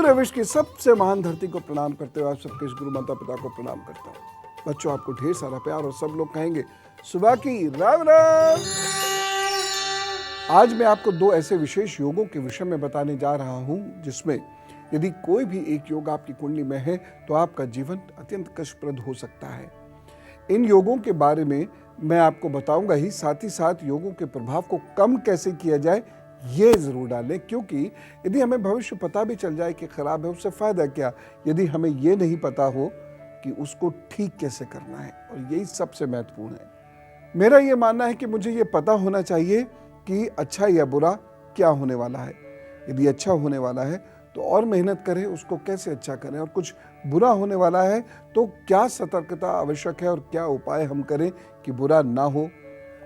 पूरे विश्व की सबसे महान धरती को प्रणाम करते हुए आप सबके इस गुरु माता पिता को प्रणाम करता हूँ। बच्चों, आपको ढेर सारा प्यार और सब लोग कहेंगे सुबह की राम राम। आज मैं आपको दो ऐसे विशेष योगों के विषय में बताने जा रहा हूं जिसमें यदि कोई भी एक योग आपकी कुंडली में है तो आपका जीवन अत्यंत कष्टप्रद हो सकता है। इन योगों के बारे में मैं आपको बताऊंगा ही, साथ ही साथ योगों के प्रभाव को कम कैसे किया जाए ये जरूर डालें, क्योंकि यदि हमें भविष्य पता भी चल जाए कि खराब है उससे फायदा क्या, यदि हमें ये नहीं पता हो कि उसको ठीक कैसे करना है। और यही सबसे महत्वपूर्ण है। मेरा ये मानना है कि मुझे ये पता होना चाहिए कि अच्छा या बुरा क्या होने वाला है। यदि अच्छा होने वाला है तो और मेहनत करें उसको कैसे अच्छा करें, और कुछ बुरा होने वाला है तो क्या सतर्कता आवश्यक है और क्या उपाय हम करें कि बुरा ना हो,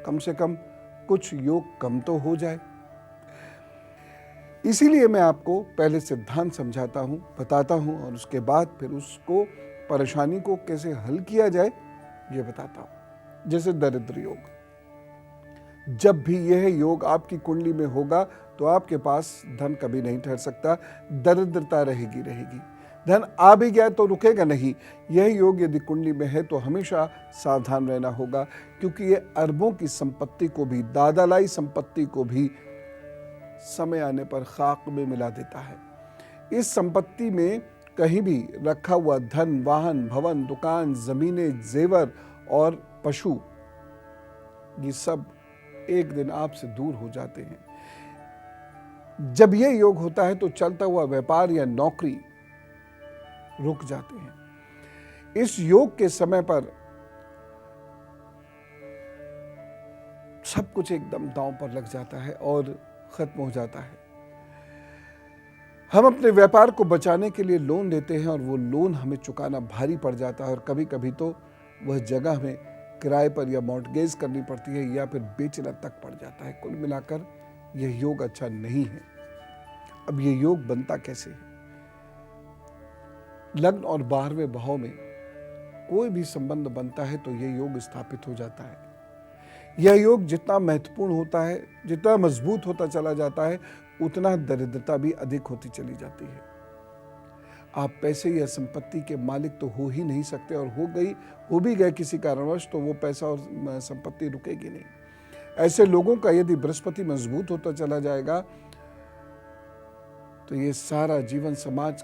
कम से कम कुछ योग कम तो हो जाए। इसीलिए मैं आपको पहले सिद्धांत समझाता हूं, बताता हूं, और उसके बाद फिर उसको परेशानी को कैसे हल किया जाए ये बताता हूं। जैसे दरिद्र योग, जब भी यह योग आपकी कुंडली में होगा तो आपके पास धन कभी नहीं ठहर सकता, दरिद्रता रहेगी। धन आ भी गया तो रुकेगा नहीं। यह योग यदि कुंडली में है तो हमेशा सावधान रहना होगा, क्योंकि यह अरबों की संपत्ति को भी, दादालाई संपत्ति को भी समय आने पर खाक में मिला देता है। इस संपत्ति में कहीं भी रखा हुआ धन, वाहन, भवन, दुकान, जमीनें, जेवर और पशु, ये सब एक दिन आपसे दूर हो जाते हैं। जब यह योग होता है तो चलता हुआ व्यापार या नौकरी रुक जाते हैं। इस योग के समय पर सब कुछ एकदम दांव पर लग जाता है और खत्म हो जाता है। हम अपने व्यापार को बचाने के लिए लोन लेते हैं और वो लोन हमें चुकाना भारी पड़ जाता है, और कभी कभी तो वह जगह हमें किराए पर या मॉर्टगेज करनी पड़ती है या फिर बेचना तक पड़ जाता है। कुल मिलाकर यह योग अच्छा नहीं है। अब यह योग बनता कैसे है? लग्न और 12वें भाव में कोई भी संबंध बनता है तो यह योग स्थापित हो जाता है। यह योग जितना महत्वपूर्ण होता है, जितना मजबूत होता चला जाता है, उतना दरिद्रता भी अधिक होती चली जाती है। आप पैसे या संपत्ति के मालिक तो हो ही नहीं सकते, और हो भी गए किसी कारणवश तो वो पैसा और संपत्ति रुकेगी नहीं। ऐसे लोगों का यदि बृहस्पति मजबूत होता चला जाएगा तो ये सारा जीवन समाज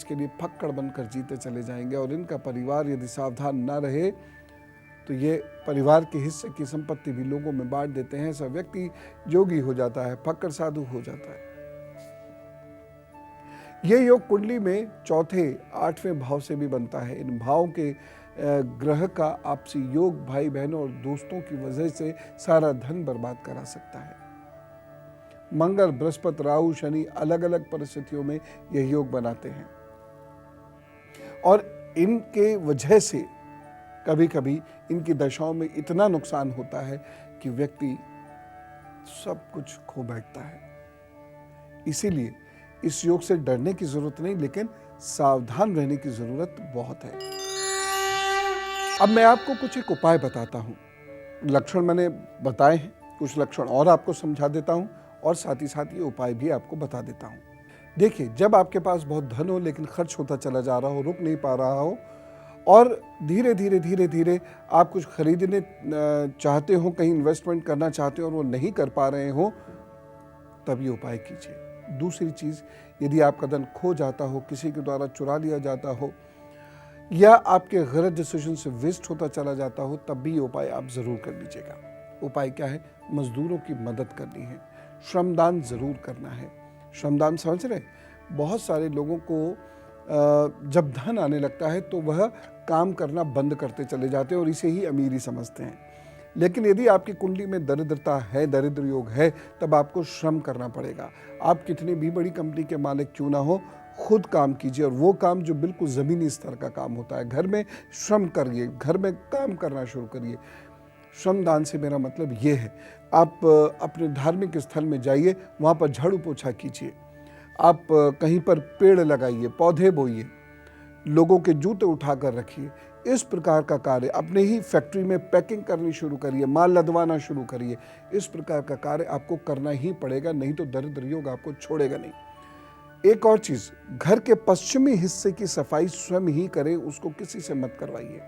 के लिए फक्कड़ बनकर जीते चले जाएंगे, और इनका परिवार यदि सावधान ना रहे तो ये परिवार के हिस्से की संपत्ति भी लोगों में बांट देते हैं। ऐसा व्यक्ति योगी हो जाता है, फक्कड़ साधु हो जाता है। यह योग कुंडली में चौथे 8वें भाव से भी बनता है। इन भावों के ग्रह का आपसी योग भाई बहनों और दोस्तों की वजह से सारा धन बर्बाद करा सकता है। मंगल, बृहस्पति, राहु, शनि अलग अलग परिस्थितियों में यह योग बनाते हैं, और इनके वजह से कभी कभी इनकी दशाओं में इतना नुकसान होता है कि व्यक्ति सब कुछ खो बैठता है। इसीलिए इस योग से डरने की जरूरत नहीं, लेकिन सावधान रहने की जरूरत बहुत है। अब मैं आपको कुछ एक उपाय बताता हूं। लक्षण मैंने बताए हैं, कुछ लक्षण और आपको समझा देता हूं, और साथ ही साथ ये उपाय भी आपको बता देता हूं। देखिए, जब आपके पास बहुत धन हो लेकिन खर्च होता चला जा रहा हो, रुक नहीं पा रहा हो, और धीरे धीरे आप कुछ खरीदने चाहते हो, कहीं इन्वेस्टमेंट करना चाहते हो और वो नहीं कर पा रहे हो, तब ये उपाय कीजिए। दूसरी चीज, यदि आपका धन खो जाता हो, किसी के द्वारा चुरा लिया जाता हो, या आपके गलत डिसीजन से वेस्ट होता चला जाता हो, तब भी ये उपाय आप जरूर कर लीजिएगा। उपाय क्या है? मजदूरों की मदद करनी है, श्रमदान जरूर करना है। श्रमदान समझ रहे? बहुत सारे लोगों को जब धन आने लगता है तो वह काम करना बंद करते चले जाते हैं और इसे ही अमीरी समझते हैं। लेकिन यदि आपकी कुंडली में दरिद्रता है, दरिद्र योग है, तब आपको श्रम करना पड़ेगा। आप कितनी भी बड़ी कंपनी के मालिक क्यों ना हो, खुद काम कीजिए, और वो काम जो बिल्कुल ज़मीनी स्तर का काम होता है। घर में श्रम करिए, घर में काम करना शुरू करिए। श्रमदान से मेरा मतलब ये है, आप अपने धार्मिक स्थल में जाइए, वहाँ पर झाड़ू पोछा कीजिए, आप कहीं पर पेड़ लगाइए, पौधे बोइए, लोगों के जूते उठाकर रखिए। इस प्रकार का कार्य, अपने ही फैक्ट्री में पैकिंग करनी शुरू करिए, माल लदवाना शुरू करिए। इस प्रकार का कार्य आपको करना ही पड़ेगा, नहीं तो दरिद्र योग आपको छोड़ेगा नहीं। एक और चीज, घर के पश्चिमी हिस्से की सफाई स्वयं ही करें, उसको किसी से मत करवाइए।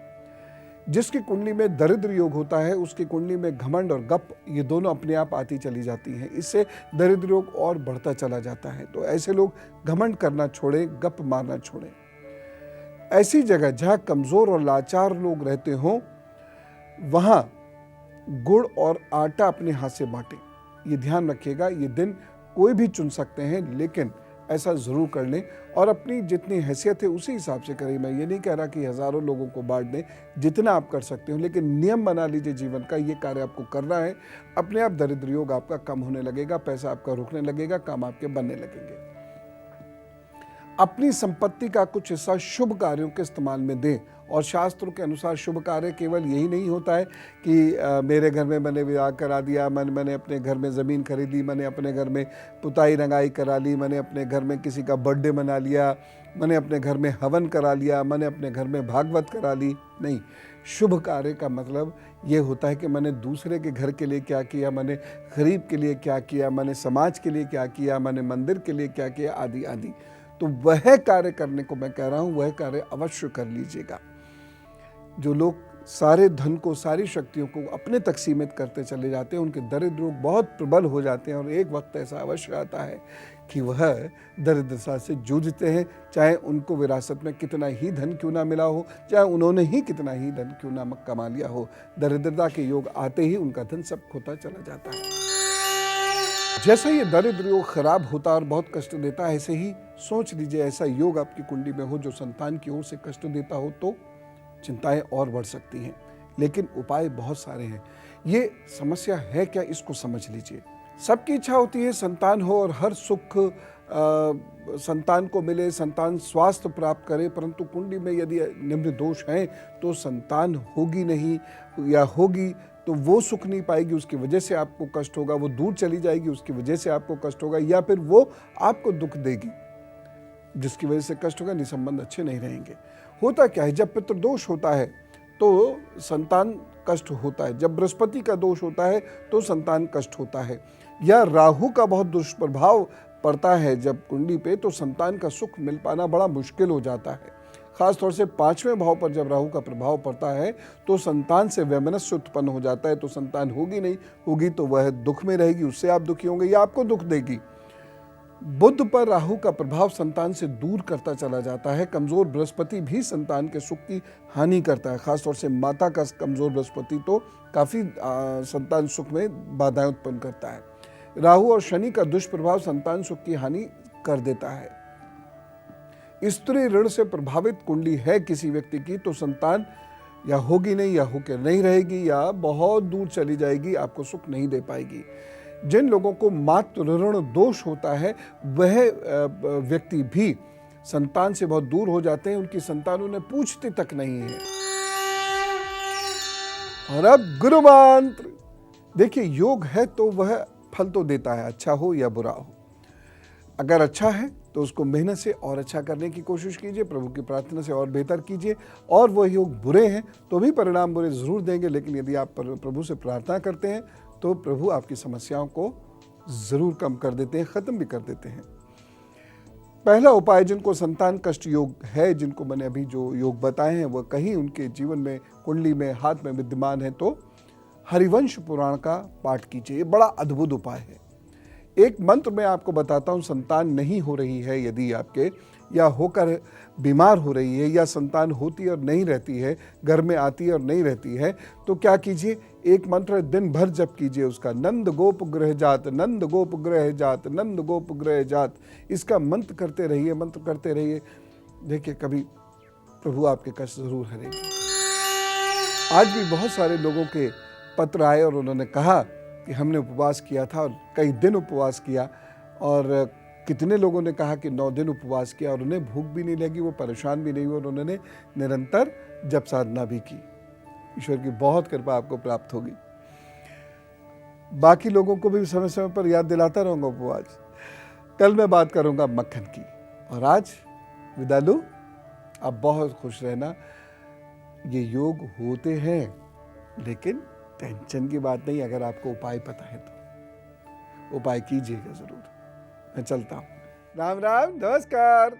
जिसकी कुंडली में दरिद्र योग होता है उसकी कुंडली में घमंड और गप ये दोनों अपने आप आती चली जाती हैं। इससे दरिद्र योग और बढ़ता चला जाता है। तो ऐसे लोग घमंड करना छोड़ें, गप मारना छोड़ें। ऐसी जगह जहां कमजोर और लाचार लोग रहते हों वहां गुड़ और आटा अपने हाथ से बांटें। ये ध्यान रखिएगा, ये दिन कोई भी चुन सकते हैं, लेकिन ऐसा जरूर कर लें और अपनी जितनी हैसियत है उसी हिसाब से करें। मैं ये नहीं कह रहा कि हजारों लोगों को बांट दें, जितना आप कर सकते हो, लेकिन नियम बना लीजिए जीवन का, ये कार्य आपको करना है। अपने आप दरिद्र योग आपका कम होने लगेगा, पैसा आपका रुकने लगेगा, काम आपके बनने लगेंगे। अपनी संपत्ति का कुछ हिस्सा शुभ कार्यों के इस्तेमाल में दें। और शास्त्रों के अनुसार शुभ कार्य केवल यही नहीं होता है कि मेरे घर में मैंने विवाह करा दिया, मैंने अपने घर में ज़मीन खरीदी, मैंने अपने घर में पुताई रंगाई करा ली, मैंने अपने घर में किसी का बर्थडे मना लिया, मैंने अपने घर में हवन करा लिया, मैंने अपने घर में भागवत करा ली। नहीं, शुभ कार्य का मतलब ये होता है कि मैंने दूसरे के घर के लिए क्या किया, मैंने गरीब के लिए क्या किया, मैंने समाज के लिए क्या किया, मैंने मंदिर के लिए क्या किया, आदि आदि। तो वह कार्य करने को मैं कह रहा हूं, वह कार्य अवश्य कर लीजिएगा। जो लोग सारे धन को, सारी शक्तियों को अपने तक सीमित करते चले जाते हैं, उनके दरिद्र लोग बहुत प्रबल हो जाते हैं और एक वक्त ऐसा अवश्य आता है कि वह दरिद्रता से जूझते हैं, चाहे उनको विरासत में कितना ही धन क्यों ना मिला हो, चाहे उन्होंने ही कितना ही धन क्यों ना कमा लिया हो। दरिद्रता के योग आते ही उनका धन सब खोता चला जाता है। जैसे ये दरिद्र योग खराब होता और बहुत कष्ट देता है, ऐसे ही सोच लीजिए ऐसा योग आपकी कुंडली में हो जो संतान की ओर से कष्ट देता हो, तो चिंताएं और बढ़ सकती हैं। लेकिन उपाय बहुत सारे हैं। ये समस्या है क्या, इसको समझ लीजिए। सबकी इच्छा होती है संतान हो और हर सुख संतान को मिले, संतान स्वास्थ्य प्राप्त करे, परंतु कुंडली में यदि निम्न दोष हैं तो संतान होगी नहीं, या होगी तो वो सुख नहीं पाएगी, उसकी वजह से आपको कष्ट होगा, वो दूर चली जाएगी, उसकी वजह से आपको कष्ट होगा, या फिर वो आपको दुख देगी जिसकी वजह से कष्ट होगा, निसंबंध अच्छे नहीं रहेंगे। होता क्या है, जब पितृदोष होता है तो संतान कष्ट होता है, जब बृहस्पति का दोष होता है तो संतान कष्ट होता है, या राहु का बहुत दुष्प्रभाव पड़ता है जब कुंडली पे, तो संतान का सुख मिल पाना बड़ा मुश्किल हो जाता है। खासतौर से 5वें भाव पर जब राहु का प्रभाव पड़ता है तो संतान से वैमनस्य उत्पन्न हो जाता है। तो संतान होगी नहीं, होगी तो वह दुख में रहेगी, उससे आप दुखी होंगे या आपको दुख देगी। बुध पर राहु का प्रभाव संतान से दूर करता चला जाता है। कमजोर बृहस्पति भी संतान के सुख की हानि करता है। खासतौर से माता का कमजोर बृहस्पति तो काफी संतान सुख में बाधाएं उत्पन्न करता है। राहु और शनि का दुष्प्रभाव संतान सुख की हानि कर देता है। स्त्री ऋण से प्रभावित कुंडली है किसी व्यक्ति की, तो संतान या होगी नहीं, या होकर नहीं रहेगी, या बहुत दूर चली जाएगी, आपको सुख नहीं दे पाएगी। जिन लोगों को मातृ ऋण दोष होता है वह व्यक्ति भी संतान से बहुत दूर हो जाते हैं, उनकी संतान उन्हें पूछती तक नहीं है। और अब गुरु मंत्र देखिए, योग है तो वह फल तो देता है, अच्छा हो या बुरा हो। अगर अच्छा है तो उसको मेहनत से और अच्छा करने की कोशिश कीजिए, प्रभु की प्रार्थना से और बेहतर कीजिए। और वह योग बुरे हैं तो भी परिणाम बुरे जरूर देंगे, लेकिन यदि आप प्रभु से प्रार्थना करते हैं तो प्रभु आपकी समस्याओं को जरूर कम कर देते हैं, खत्म भी कर देते हैं। पहला उपाय, जिनको संतान कष्ट योग है, जिनको मैंने अभी जो योग बताए हैं वह कहीं उनके जीवन में, कुंडली में, हाथ में विद्यमान है, तो हरिवंश पुराण का पाठ कीजिए। ये बड़ा अद्भुत उपाय है। एक मंत्र मैं आपको बताता हूं, संतान नहीं हो रही है यदि आपके, या होकर बीमार हो रही है, या संतान होती और नहीं रहती है, घर में आती और नहीं रहती है, तो क्या कीजिए, एक मंत्र दिन भर जप कीजिए उसका, नंद गोप ग्रह जात, नंद गोप ग्रह जात, नंद गोप ग्रह जात। इसका मंत्र करते रहिए, मंत्र करते रहिए। देखिए, कभी प्रभु आपके कष्ट जरूर हरेंगे। आज भी बहुत सारे लोगों के पत्र आए और उन्होंने कहा कि हमने उपवास किया था और कई दिन उपवास किया, और कितने लोगों ने कहा कि 9 दिन उपवास किया और उन्हें भूख भी नहीं लगी, वो परेशान भी नहीं हुए, और उन्होंने निरंतर जप साधना भी की। ईश्वर की बहुत कृपा आपको प्राप्त होगी। बाकी लोगों को भी समय समय पर याद दिलाता रहूंगा उपवास। कल मैं बात करूंगा मक्खन की, और आज विदा लूं। आप बहुत खुश रहना। ये योग होते हैं, लेकिन टेंशन की बात नहीं। अगर आपको उपाय पता है तो उपाय कीजिएगा जरूर। मैं चलता हूं। राम राम, नमस्कार।